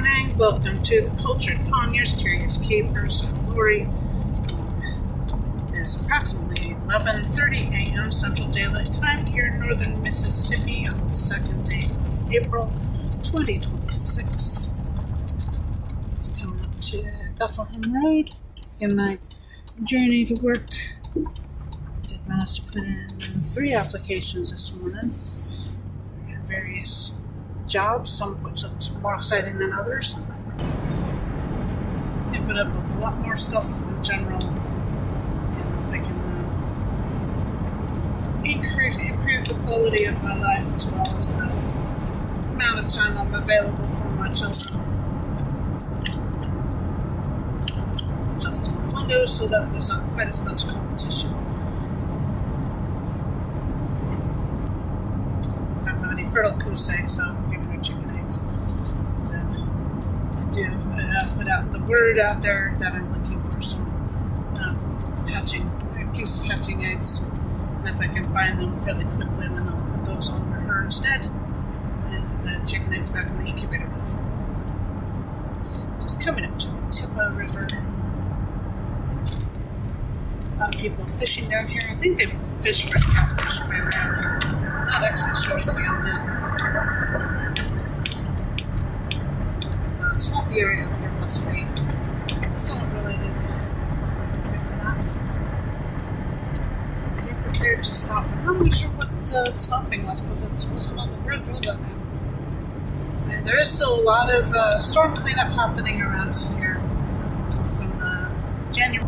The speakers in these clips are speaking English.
morning. Welcome to the Cultured Conyers, Curious Capers, and Lori. It is approximately 11:30 a.m. Central Daylight Time here in northern Mississippi on the second day of April 2026. It's coming up to Bethlehem Road in my journey to work. Did manage to put in 3 applications this morning. Various jobs, some of which looked more exciting than others. They put up with a lot more stuff in general. If I can improve the quality of my life as well as the amount of time I'm available for my children. Adjusting the windows so that there's not quite as much competition. I don't have any fertile goose eggs, so I'm giving her chicken eggs. But, I do put out the word out there that I'm looking for some goose hatching eggs. And if I can find them fairly quickly, then I'll put those on for her instead. And put the chicken eggs back in the incubator. Just coming up to the Tippa River. A lot of people fishing down here. I think they fish for catfish right around. Not actually sure what down there. The swampy area up here must be somewhat related. Good for that. Are you prepared to stop? I'm not really sure what the stopping was because it wasn't on the bridge, was it? And there is still a lot of storm cleanup happening around here from January.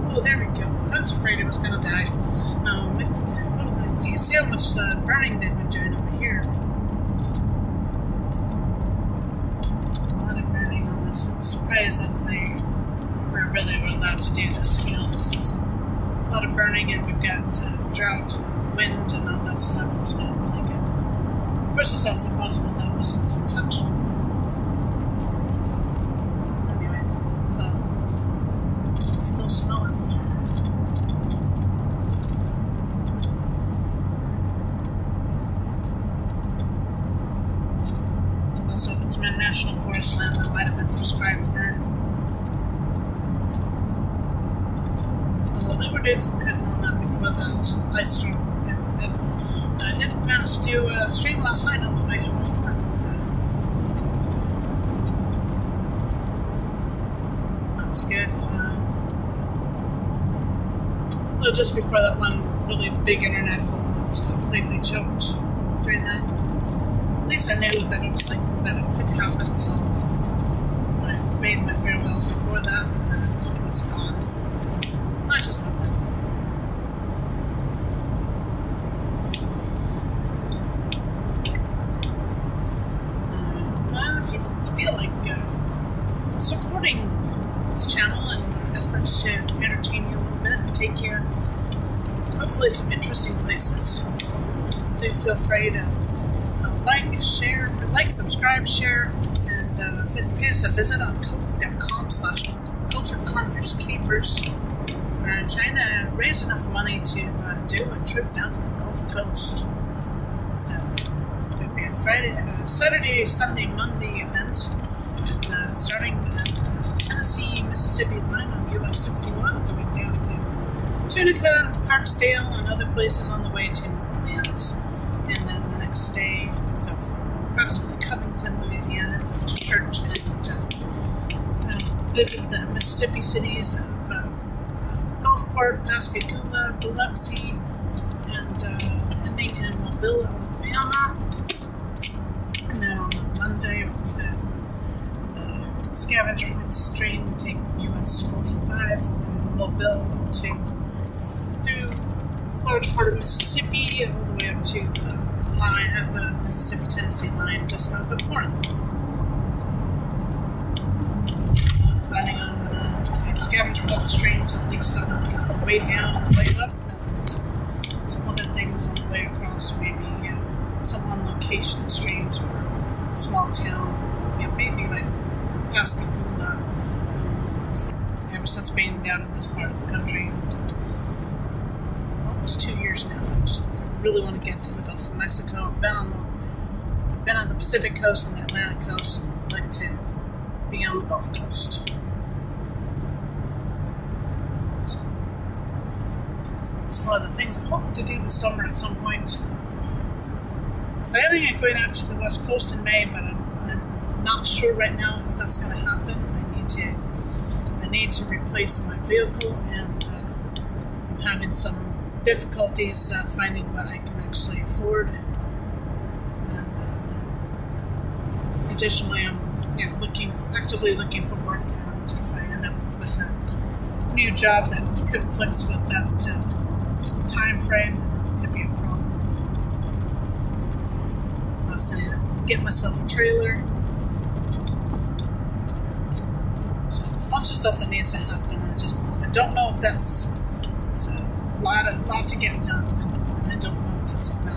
Oh, there we go. I was afraid it was going to die. You can see how much burning they've been doing over here. A lot of burning on this. I'm surprised that they were really allowed to do that, to be honest. So, a lot of burning, and we've got drought and wind and all that stuff. It's not really good. Of course, it's also possible that wasn't intentional. Anyway, so it's still smelling. Also, if it's in national forest land, that might have been prescribed burn. Although they were doing some cutting on that before the ice storm. I did manage to do a stream last night on the way home, and that was good. Though just before that one really big internet hole, it was completely choked during that. At least I knew that it was like that it could happen, so I made my farewells before that, and then it was gone. And I just left it. If you feel like supporting this channel and efforts to entertain you a little bit and take you hopefully some interesting places, do feel free to like, subscribe, share, and pay us a visit on ko-fi.com/culturedconyerscapers. We're trying to raise enough money to do a trip down to the Gulf Coast. It'll be a Saturday, Sunday, Monday event, starting at the Tennessee-Mississippi line on US 61, going down to Tunica and Parksdale and other places on the way to New Orleans. And then the next day, approximately Covington, Louisiana, to church and visit the Mississippi cities of Gulfport, Pascagoula, Biloxi, and ending in Mobile, Alabama. And then on Monday, the scavenger hunt train will take US 45 from Mobile up to through a large part of Mississippi, all the way up to the line at the Mississippi-Tennessee line just north of Corinth. So, planning on scavenger hunt streams at least on the way down and the way up, and some other things on the way across, maybe some on-location streams or small town, maybe like Pascagoula. Ever since being down in this part of the country, almost 2 years now, I really want to get to the Gulf of Mexico. I've been on the Pacific coast and the Atlantic coast. I'd like to on the Gulf Coast. So, it's one of the things I hope to do this summer at some point. Planning on going out to the West Coast in May, but I'm not sure right now if that's going to happen. I need to replace my vehicle, and I'm having some difficulties finding what I can actually afford. And additionally, I'm actively looking for work, and if I end up with a new job that conflicts with that time frame, it could be a problem. So I need to get myself a trailer. So there's a bunch of stuff that needs to happen. I don't know if it's a lot to get done, and I don't know if it's going to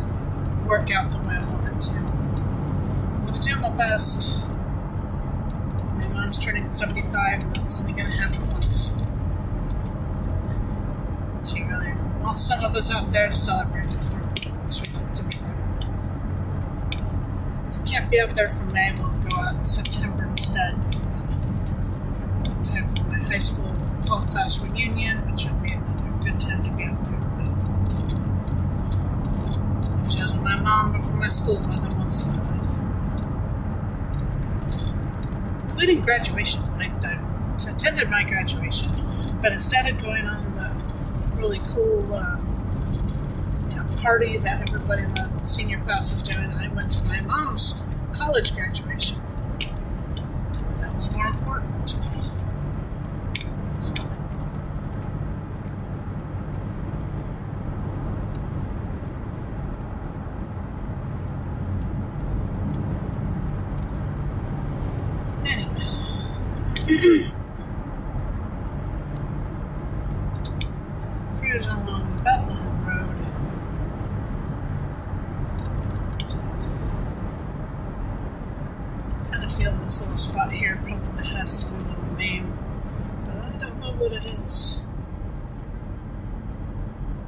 work out the way I want it to. I'm going to do my best. My mom's turning 75, and that's only going to happen once. She really wants some of us out there to celebrate with her. She wants to be there. If we can't be out there for May, we'll go out in September instead. For time for my high school all-class reunion, which would be another good time to be out there. I've chosen my mom for my school more than once in my life. Including graduation. I attended my graduation, but instead of going on the really cool party that everybody in the senior class was doing, I went to my mom's college graduation. That was more important to me. Cruising along the Bethlehem Road. I kind of feel this little spot here probably has its own little name, but I don't know what it is.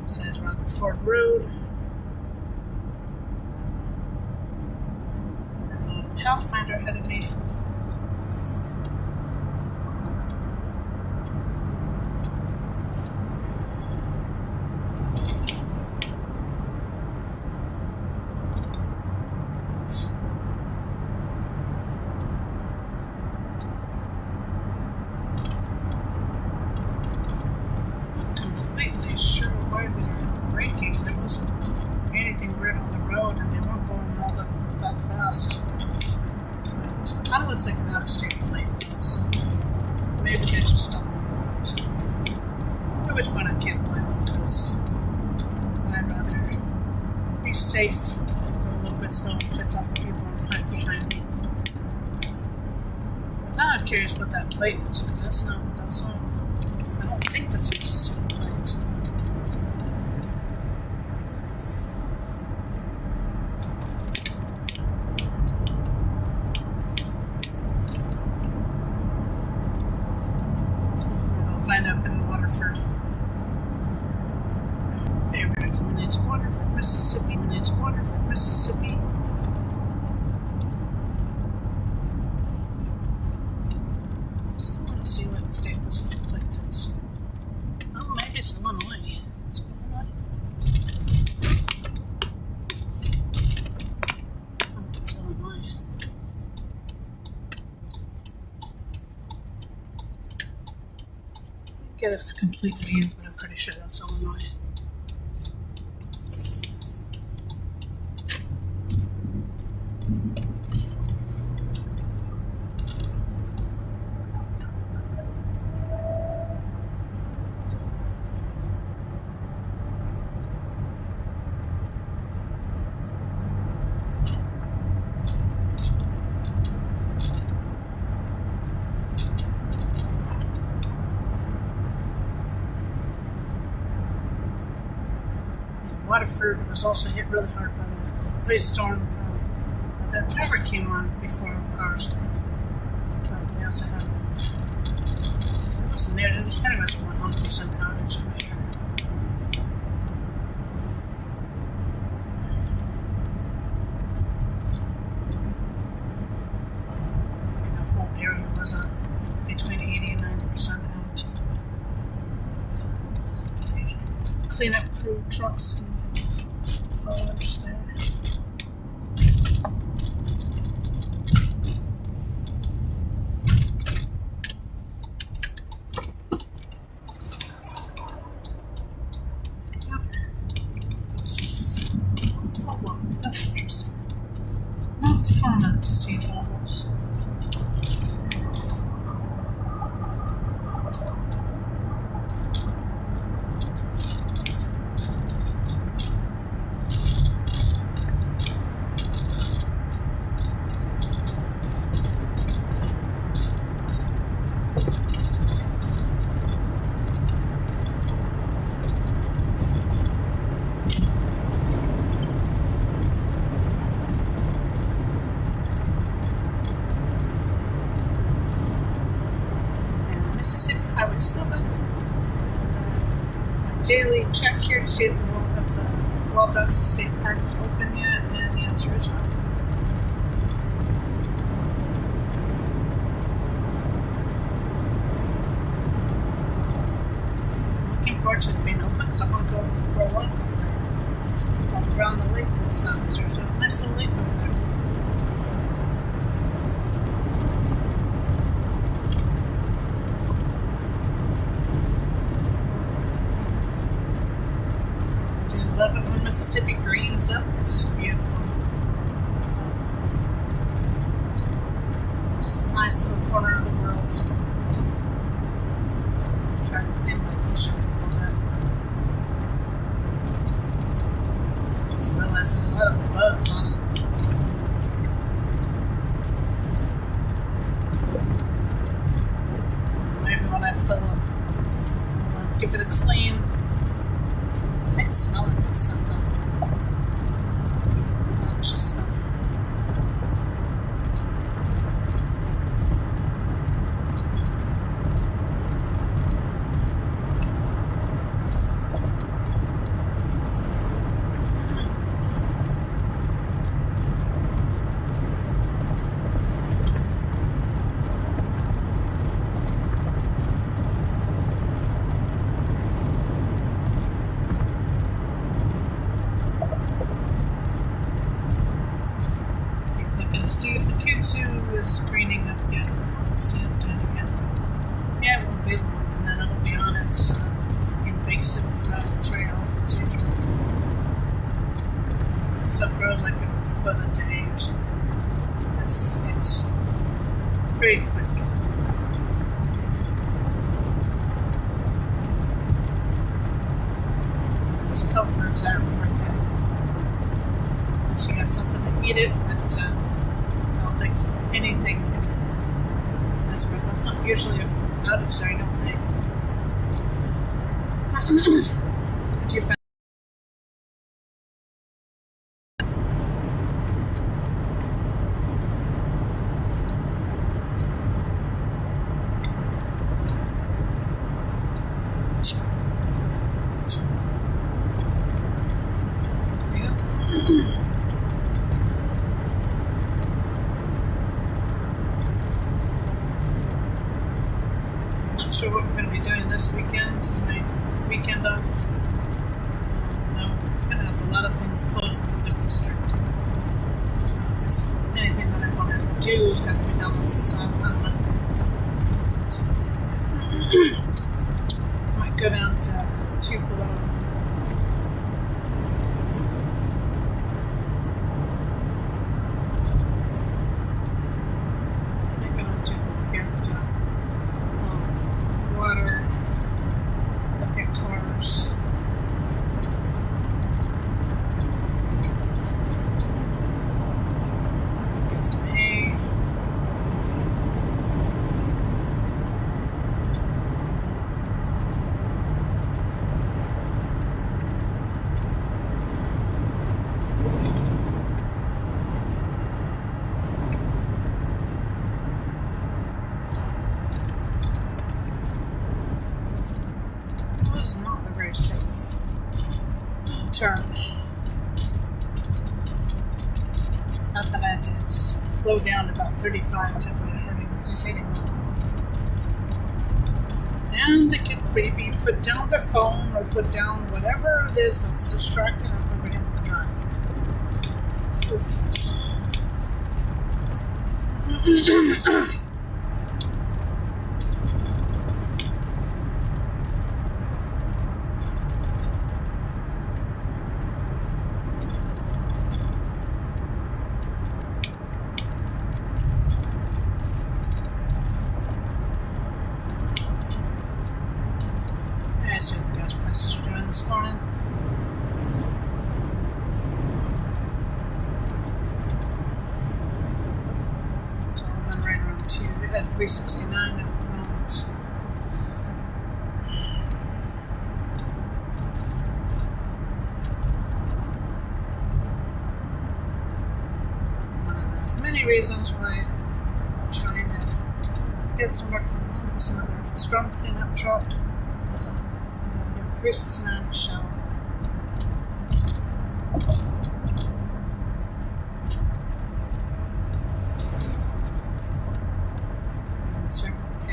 It says Rutherford Road. There's a Pathfinder ahead of me. Sure why they're braking. There wasn't anything weird on the road, and they weren't going all that fast. But it kind of looks like an out-of-state plate, so maybe they just don't know about. At which point I can't blame them, because I'd rather be safe and go a little bit slow and piss off the people behind me. But now I'm curious what that plate is, because that's not. I don't think that's a Mississippi plate. Find up in Waterford. Hey, we're coming into Waterford, Mississippi. Still want to see what state this one plate is. Oh, maybe it's Illinois. It's Illinois. Oh, it's Illinois. Get a complete view, but I'm pretty sure that's Illinois. Waterford was also hit really hard by the ice storm that never came on before our storm. But they also had it was pretty much a 100% outage over here. The whole area was cleanup crew trucks and haulers there. Oh, well, that's interesting. Now it's common to see bubbles. Mississippi Highway 7. A daily check here to see if the Waldossa State Park is open yet, and the answer is no. Looking forward to it being open because I want to go for a walk around the lake and stuff. There's a nice little lake over there. Love it when Mississippi greens up. It's just beautiful. So, just a nice little corner of the world. Try to clean my ocean a little bit. Just realized I let up the boat on it. Maybe when I fill up, I'll give it a clean. I can smell it and stuff though. Noxious stuff. See if the Q2 is greening up yet. Let's see it doing again. Yeah, it won't be long, and then it'll be on its invasive trail as usual. Stuff grows like a foot a day or something. It's pretty quick. These covers are pretty good. Unless you got something to eat it, but think anything that's good. That's not usually out of sight, I don't think. But you found sure what we're going to be doing this weekend. It's my weekend off. I'm going to have a lot of things closed because of Easter. So it's anything that I want to do is going to be done on Monday. So, I might go down to Tupelo. Was not a very safe turn. Not that I had to slow down to about 35 to avoid hitting them. And the kid maybe put down their phone or put down whatever it is that's distracting them from being able to drive. See what the gas prices are doing this morning. So we're running right around 369 at the moment. One of the many reasons why I'm trying to get some work from home. There's another storm cleanup truck. 369 shower. Circle K.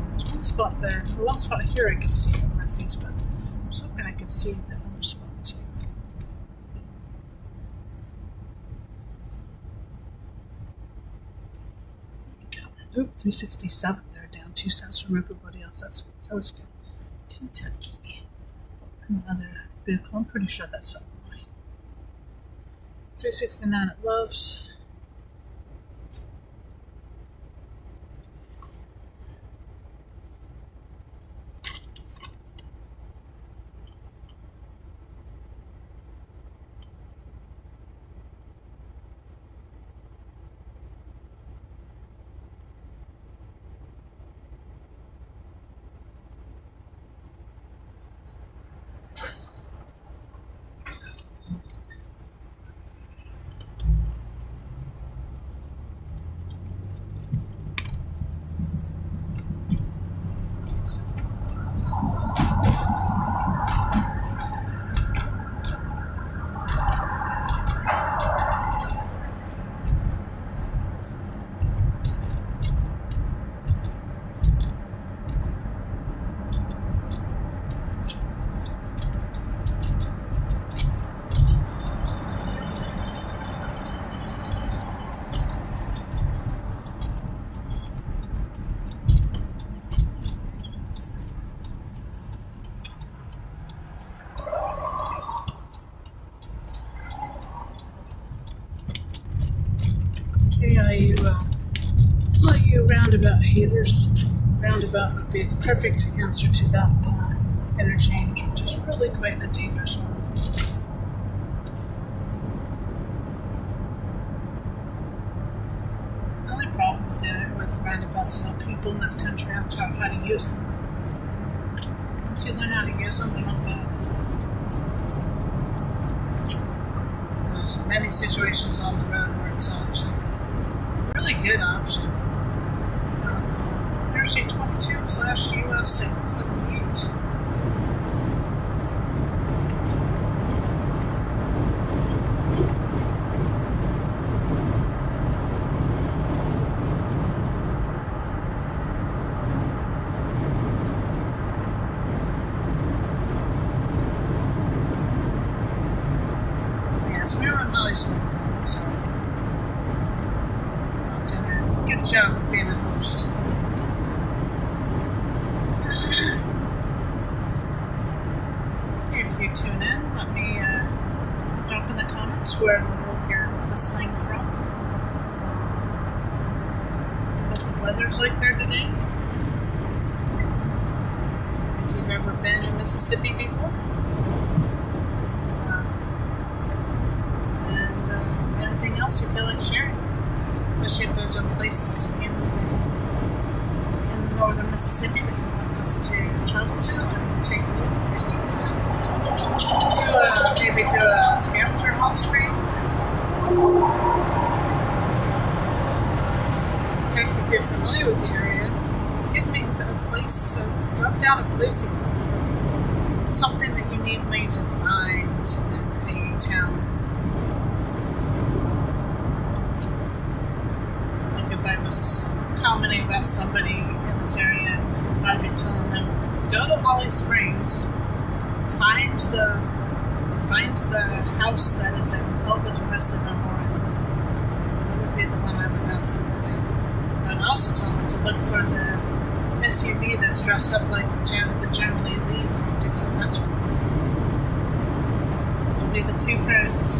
There's one spot there. The one spot here I can see on my face, but I'm just hoping I can see the other spots here. Oop, 367. They're down 2 cents from everybody else. That's always good. Kentucky. Another vehicle. I'm pretty sure that's something. 369 at Love's. All you roundabout haters, roundabout would be the perfect answer to that interchange, which is really quite a dangerous one. The only problem with roundabouts is that people in this country aren't taught how to use them. Once you learn how to use them, they're not bad. There's many situations on the road where it's actually a really good option. Interstate 22/US 778. Yes, we were on Holly Springs, so I'm doing a good job of being a host. If you tune in, let me drop in the comments where in the world you're listening from. What the weather's like there today. If you've ever been in Mississippi before. And anything else you feel like sharing. Especially if there's a place in northern Mississippi that you want us to travel to and take a look maybe do a scavenger hunt stream. Heck, if you're familiar with the area, give me a place, drop down a place, something that you need me to find in a town. got somebody in this area, I'd be telling them, go to Holly Springs, find the house that is in Elvis Presley Memorial. That would be the one I would absolutely. I'd also tell them to look for the SUV that's dressed up like the Generally Lee from Dixon Metro. Those would be the two prizes.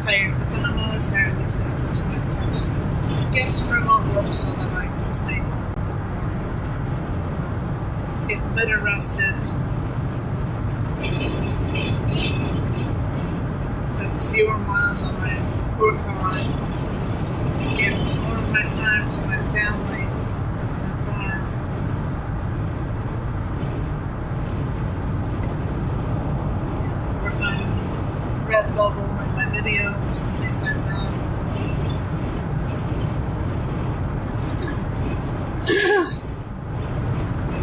Tired, but then I'm always tired these days. That's why I'm trying to get screwed on work so that I can stay home. Get better rested. Have fewer miles on my poor car. Give more of my time to my family and farm. Work on Redbubble and my videos and things like that.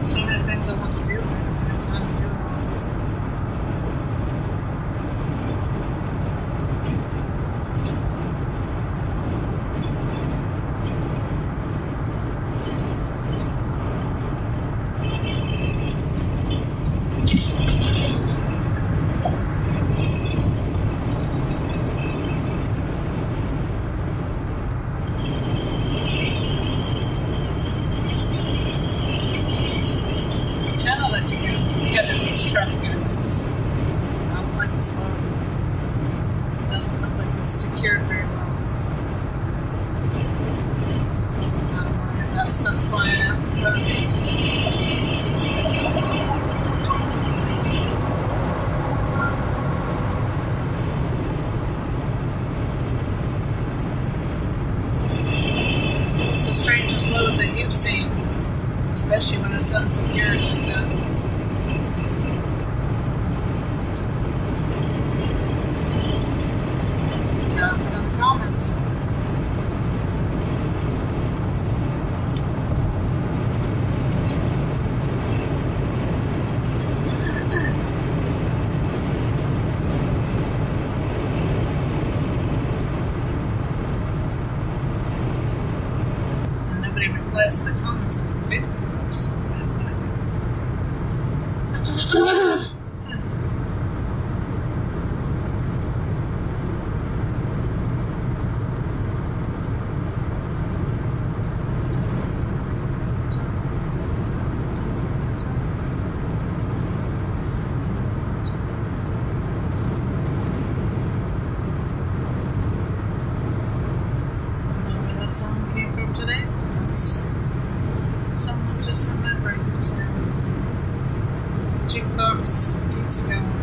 So many things I want to do, but I don't have time to do it all. Secured very well. I don't want to have that stuff flying out in front of me. It's the strangest load that you've seen, especially when it's unsecured like that. Comments. And nobody replies to the comments on the Facebook posts. So song came from today. That's something that's just in my brain just now. Jukebox keeps going.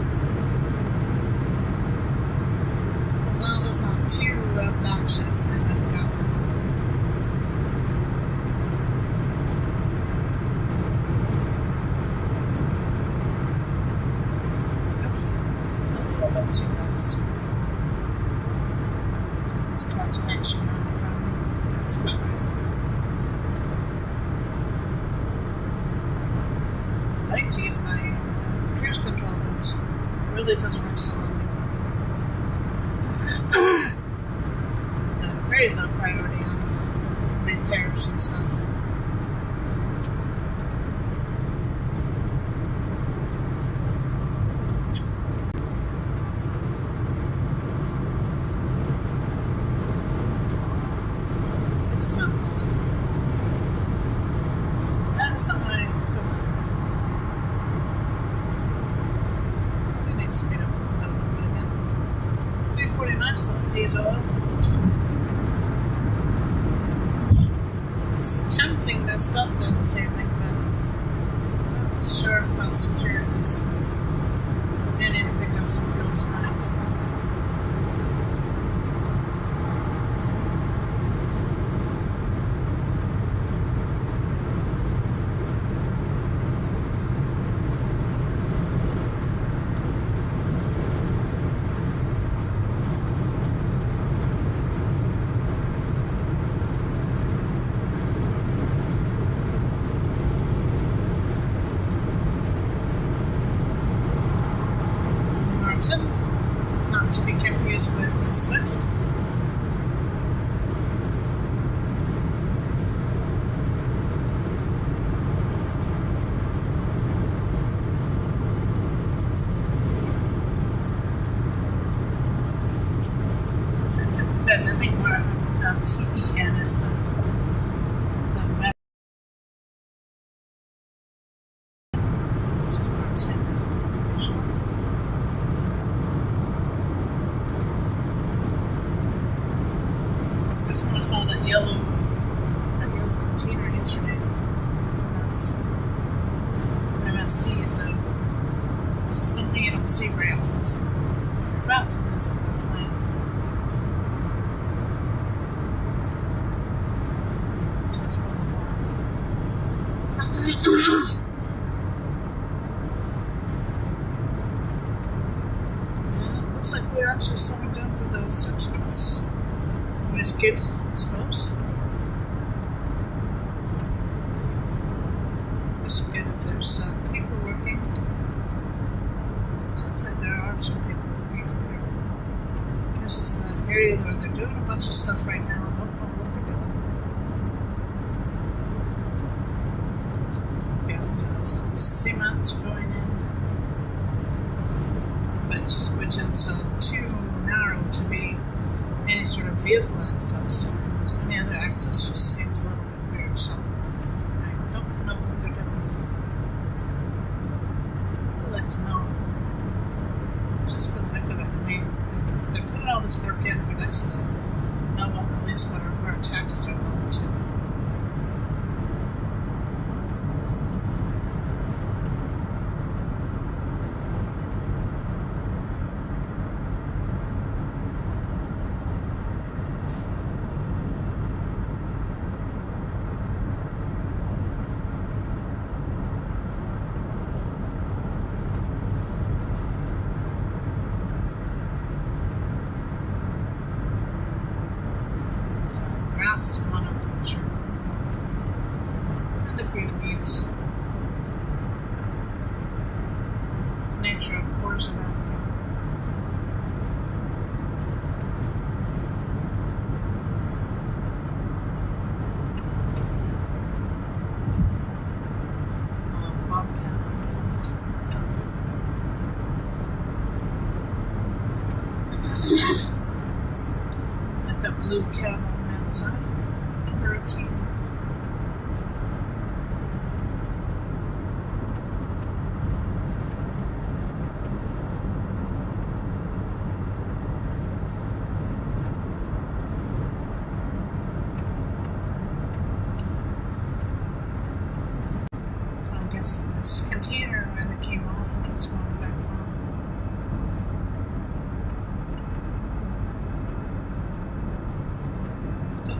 As long as it's not too obnoxious, I let it go. Oops. A little bit too fast. This car's actually right in front of me. That's about right. I like to use my cruise control, but it really doesn't work so well anymore. And very low priority on repairs and stuff. It's not cool. That's not my equipment. We need to speed up that little bit again. 349 still diesel. It's tempting to stop doing the same thing, but I'm not sure how secure it is. So I do need to pick up some fuel tonight. Swift. That's I think where TEN is the map, which is where 10 is. I just when I saw that yellow container yesterday. So MSC is something you don't see very often. So about to lose it with flying. Just for the one. Looks like we're actually slowing down for those sections. Always good, I suppose. It's good if there's people working. Sounds like there are some people working up here. This is the area where they're doing a bunch of stuff right now. I don't know what they're doing. Got some cement going in, which is too narrow to be any sort of vehicle access, and any other access just seems a little bit weird. So I don't know what they're doing. I'd like to know, just for the heck of it. I mean, they're putting all this work in, but I still know at least where our taxes are going to. Grass monoculture and a few weeds. Nature abhors a vacuum. Bobcats and stuff. Like that blue cab on the other side. Hurricane. I'm guessing this container either came off and it's going back on.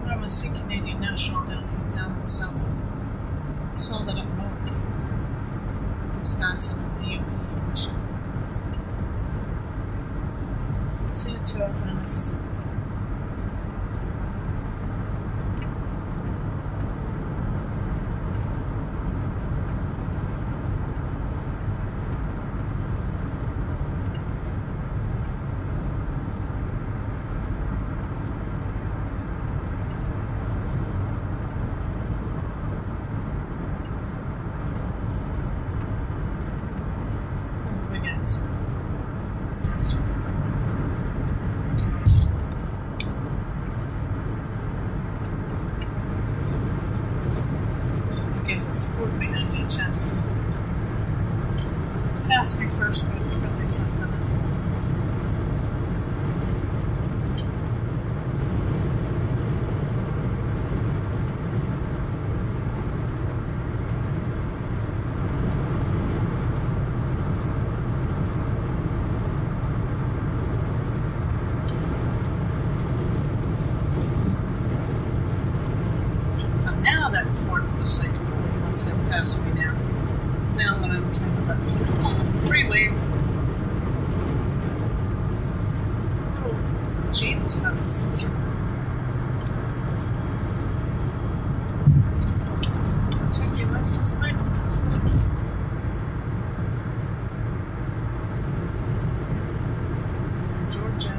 I see Canadian National down in the south. Saw that up north. Wisconsin and the UP and Michigan. See it too often in Mississippi. Ford may not get a chance to pass me first, but probably it's not gonna. So now that Ford was like, let's pass me now. Now when I'm trying to let people on the freeway, little Jeep is having some sort of take your license plate on that Ford. Georgia.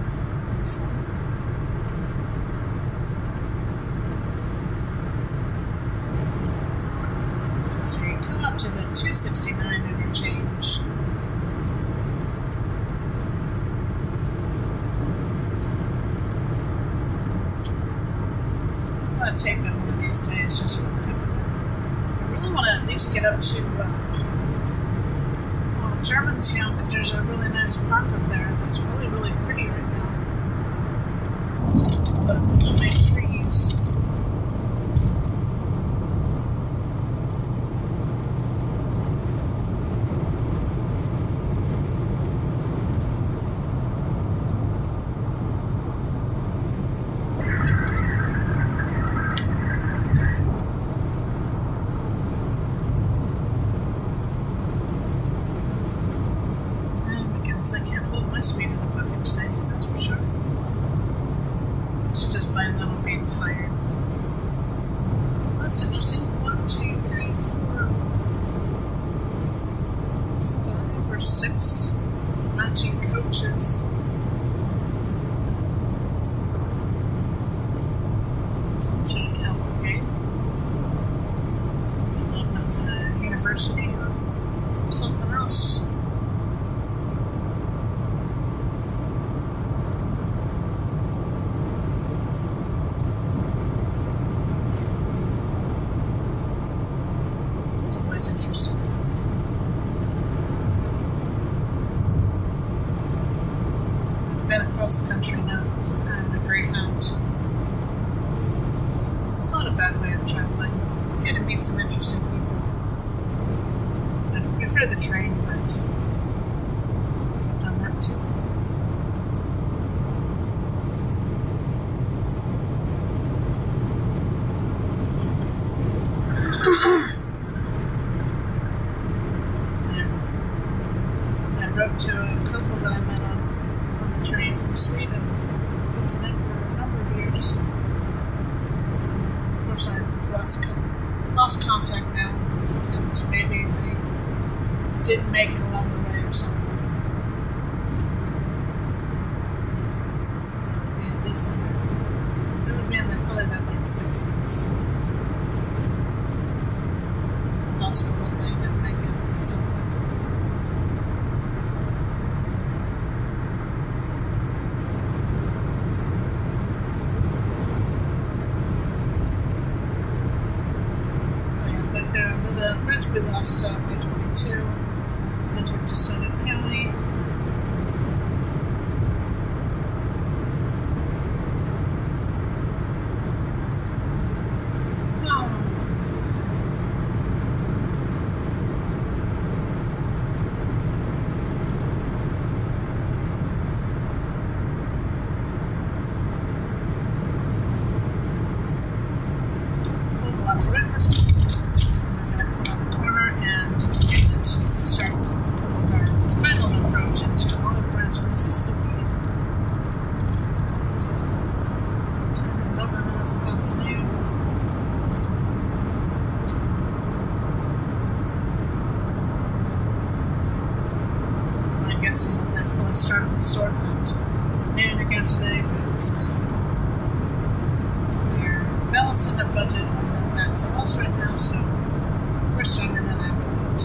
to get up to Germantown because there's a really nice park up there that's really, really pretty right now. But no big trees. I can't hold my speed in the bucket today, that's for sure. It's just plain little being tired. That's interesting. 1, 2, 3, 4, 5 or 6 matching coaches. Sunshine Cavalcade. I don't know if that's a university or something else. It's interesting. I've been across the country now and a Greyhound. It's not a bad way of traveling. You get to meet some interesting people. I prefer the train, but I've done that too. To a couple that I met on the train from Sweden. Went to them for a number of years. Unfortunately, I've lost contact now, and maybe they didn't make it along the way or something. At least it would be in probably that late 60s. It's possible that they didn't make it at some point. The bridge we lost I-22, entered DeSoto County. They've really started the sort at noon again today, but they're balancing their budget on the max of us right now, so we're starting in an ambulance.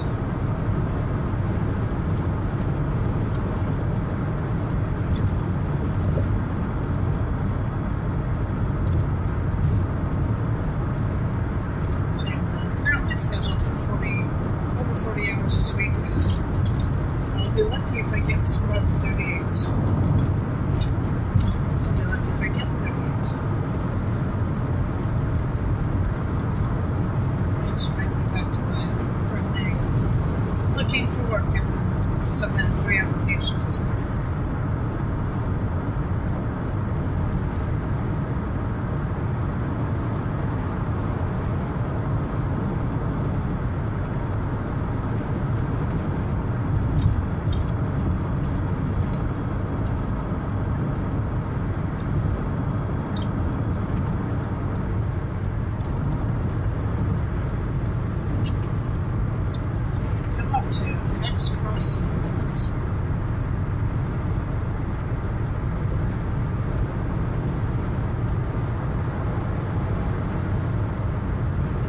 So I'm currently scheduled for over 40 hours this week. I'll be lucky if I get more than 38. I'll be lucky if I get 38. Which brings me back to my currently looking for work and submitted 3 applications this morning.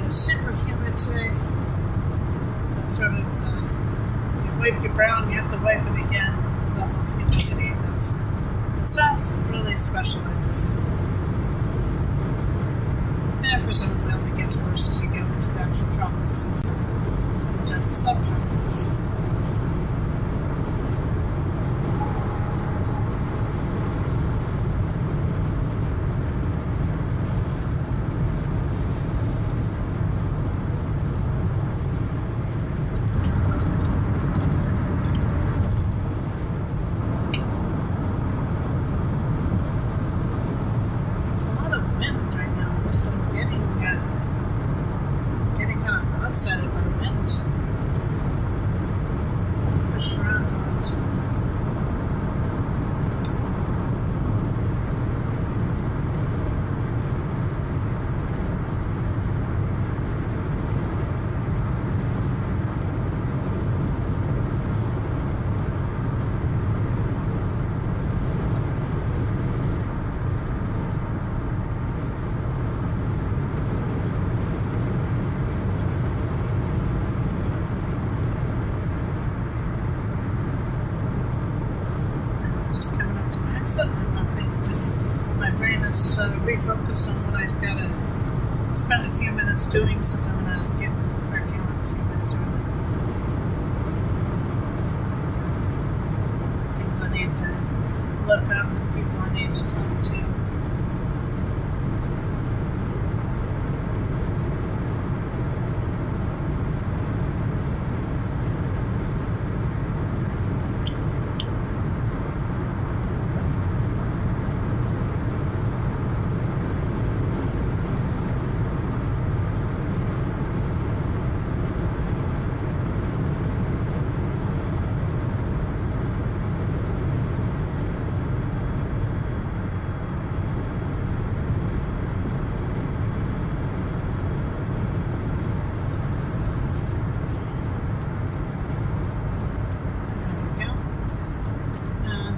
Super humid today. So it's sort of, you wipe your brow and you have to wipe it again. Level of humidity that the South really specializes in. And presumably only gets worse as you go into the actual tropics and stuff. just the subtracts. There's a lot of wind right now. I'm just getting kind of broadsided by wind. Pushed around a lot. Just coming up to my exit, and I'm thinking just my brain is refocused on what I've got to spend a few minutes doing, since I'm going to get into the parking lot a few minutes early. Things I need to look up, people I need to talk to.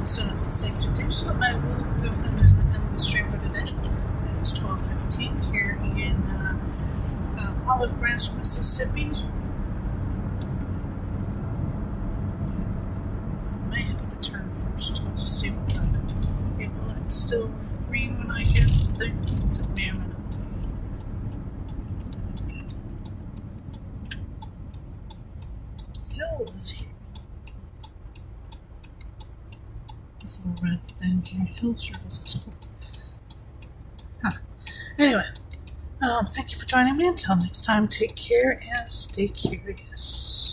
As soon as it's safe to do so, I will go ahead and end the stream for today. It is 12:15 here in Olive Branch, Mississippi. I might have to turn first. We'll just see what if the light's still green when I get there. So maybe I'm gonna hill is here. This little red thing here, hill surface is cool. Huh. Anyway, thank you for joining me. Until next time, take care and stay curious.